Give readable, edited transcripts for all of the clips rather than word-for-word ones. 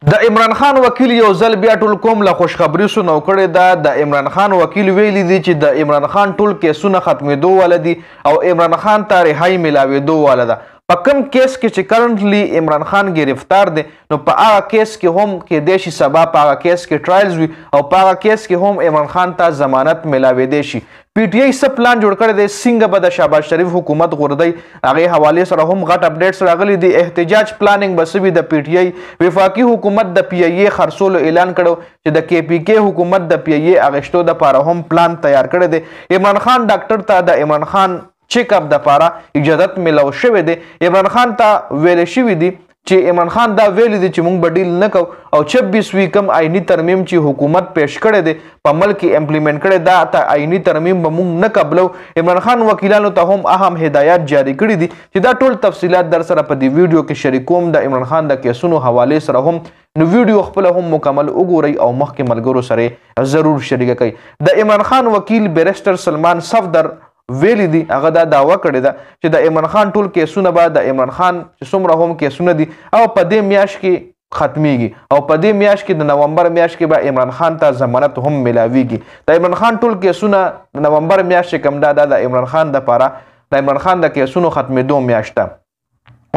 د عمران خان وکیل یو ځل بیا ټول قوم له خوشخبري سنو کړې ده. د عمران خان وکیل ویلي دي چې د عمران خان ټول کیسونه ختمېدو والا دي او عمران خان ته رهایي ملاوېدو والا ده. په کوم کیس کې چې کرنټلی عمران خان گرفتار دی نو په هغه کیس کې هم کېدای شي سبا په هغه کیس کې ټرایلز وي او په هغه کیس کې هم عمران خان ته ضمانت ملاوېدی شي. پی ټی آی څه پلان جوړ کړی دی څنګه به د شهباز شریف حکومت غورځوي هغې حوالې سره هم غټ اپډیټس راغلي دي. احتجاج پلاننګ به څه وي د پی ټی آی وفاقي حکومت د پی آی اے خرڅولو اعلان کړو چې د کے پی کې حکومت د پی آی اے اغشتو دپاره هم پلان تیار کړی دی. عمران خان ډاکټر ته د عمران خان چیک اپ دپاره اجازت ملو شوی دی. عمران خان ته ویل شوي دي چې عمران خان دا ویلی دی چې موږ به ډیل نه کوو او 26 کم آئینی ترمیم چې حکومت پیش کړی دی په ملک کې امپلیمنٹ کړی دا ته آئینی ترمیم به موږ نه قبلو. عمران خان وکیلانو ته هم اهم هدایات جاری کړي دي چې دا ټول تفصیلات در سره په دې ویډیو کې شریکوم د عمران خان د کیسونو حوالې سره هم. نو ویډیو خپل هم مکمل وګورئ او مخکې ملګرو سره ضرور شریک کړئ. د عمران خان وکیل بیرسټر سلمان صفدر ویلی دی هغه دا دعوه کړې ده چې د عمران خان ټول کیسونه به د عمران خان چې څومره هم کیسونه دي او په دې میاشت کې ختمیږي او په دې میاشت کې د نومبر میاشت کې به عمران خان ته ضمانت هم ملاویږي. د عمران خان ټول کیسونه د نومبر میاشت کې کم دا د عمران خان دپاره د عمران خان د کیسونو ختمېدو میاشت ده.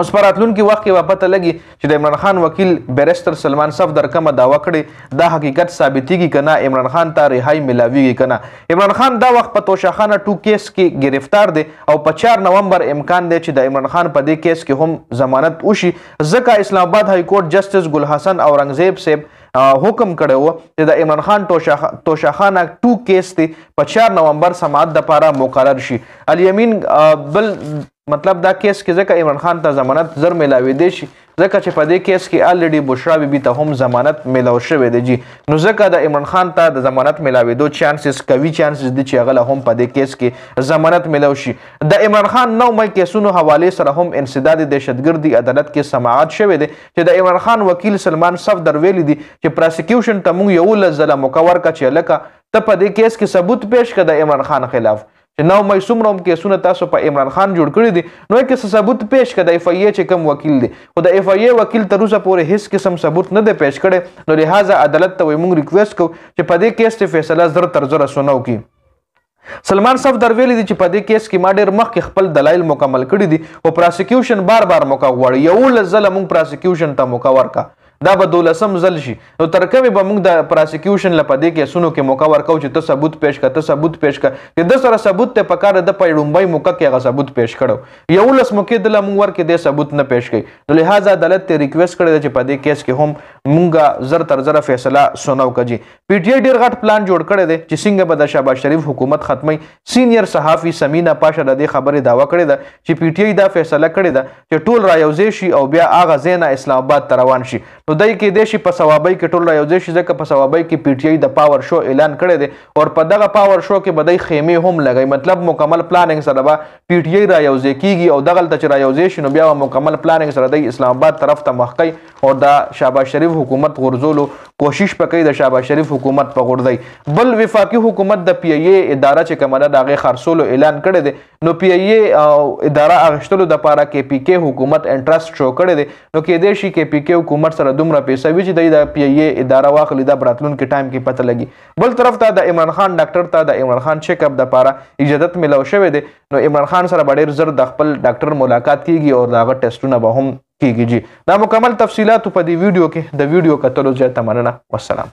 اوس په راتلونکي وخت کې به پته لګي چې د عمران خان وکیل بیرسټر سلمان صفدر کومه دعوه کړې دا حقیقت ثابتېږي که نه عمران خان ته رهایي ملاویږي که نه. عمران خان دا وخت په توشاخانه 2 کیس کې گرفتار دی او په 4 نومبر امکان دی چې د عمران خان په دې کیس کې هم ضمانت وشي ځکه اسلام آباد های کورټ جسټس ګل حسن اورنګزیب صاحب حکم کړی و چې د عمران خان توشاخانه 2 کیس دی په 4 نومبر سماعت دپاره مقرر شي. الیمین بل مطلب دا کیس کې ځکه عمران خان ته ضمانت زر ملاوېدی شي ځکه چې په دې کیس کې الریډي بشرا بیبي ته هم ضمانت ملاو شوی دی جی. نو ځکه د عمران خان ته د ضمانت ملاوېدو چانسز قوي چانسز دي چې هغه له هم په دې کیس کې ضمانت ملاو شي. د عمران خان 9 مئی کیسونو حوالې سره هم انسداد دهشتګردي عدالت کې سماعت شوی دی چې د عمران خان وکیل سلمان صفدر ویلی دی چې پراسیکیوشن ته موږ 11 ځله موقع ورکړه چې لکه ته په دې کیس کې ثبوت پیش کړه د عمران خان خلاف چې 9 مئی څومره هم کیسونه تاسو په عمران خان جوړ کړي دي نو یې کې ثبوت پیش کړه د ایف آی اے چې کوم وکیل دی خو د ایف آی اے وکیل تر اوسه پورې هیڅ قسم ثبوت نه دی پیش کړی. نو لہذا عدالت ته موږ ریکویسټ کوو چې په دې کیس ته فیصله زر تر زره سنو کړي. سلمان صفدر ویلی دی چې په دې کیس کې ما ډېر مخکې خپل دلایل مکمل کړي دي او پراسیکیوشن بار موقع غواړي 11 ځله موږ پراسیکیوشن ته موقع ورکړه دا به 12م ځل شي. نو تر کومې به موږ د پراسیکیوشن له په دې کیسونو کې موقع ورکوو چې ته ثبوت پیش کړه ته ثبوت پیش کړه چې د سره ثبوت ته پکار د په لومبۍ موقع کې هغه ثبوت پیش کړو 11 موقع دله موږ ورکې دې ثبوت نه پیش کړي. نو لہذا عدالت ته ریکویسټ کړی دی چې په دې کیس کې هم موږ زر تر زره فیصله سنو کړي. پی ټی آی ډېر غټ پلان جوړ کړی دی چې څنګه به د شهباز شریف حکومت ختمي. سینیر صحافي سمینا پاشا د دې خبرې دعوه کړې ده چې پی ټی آی دا فیصله کړې ده چې ټول رايوځای شي او بیا هغه ځای نه اسلام آباد ته روان شي. نو دی کېدای شي په ثوابۍ کې ټول رايوځای شي ځکه په ثوابۍ کې پی ټی آی د پاور شو اعلان کړی دی او په دغه پاور شو کې به دی خیمې هم لګوي مطلب مکمل پلاننګ سره به پی ټی آی رايوځای کېږي او دغلته چې رايوځای شي نو بیا مکمل پلاننګ سره دی اسلام آباد طرف ته مخ کوي او د شهباز شریف حکومت غورځولو کوشش به کوي د شهباز شریف حکومت په غورځوي. بل وفاقي حکومت د پی آی اے اداره چې کومه ده د هغې خرڅولو اعلان کړی دی نو پی آی اے اداره اخیستلو دپاره کے پی کې حکومت انټرسټ شو کړی دی. نو کېدای شي کے پی کې حکومت سره دومره پیسه وي چې دی د پی آی اے اداره واخلي دا براتلونکي ټایم کې پته لګي. بل طرف ته د عمران خان ډاکټر ته د عمران خان چیک اپ دپاره اجازت ملو شوی دی. نو عمران خان سره به ډېر زر د خپل ډاکټر ملاقات کیږي او د هغه ټیسټونه به هم کیږي. دا مکمل تفصیلات په دې ویډیو کې د ویډیو کتلو زیاته مننه. والسلام.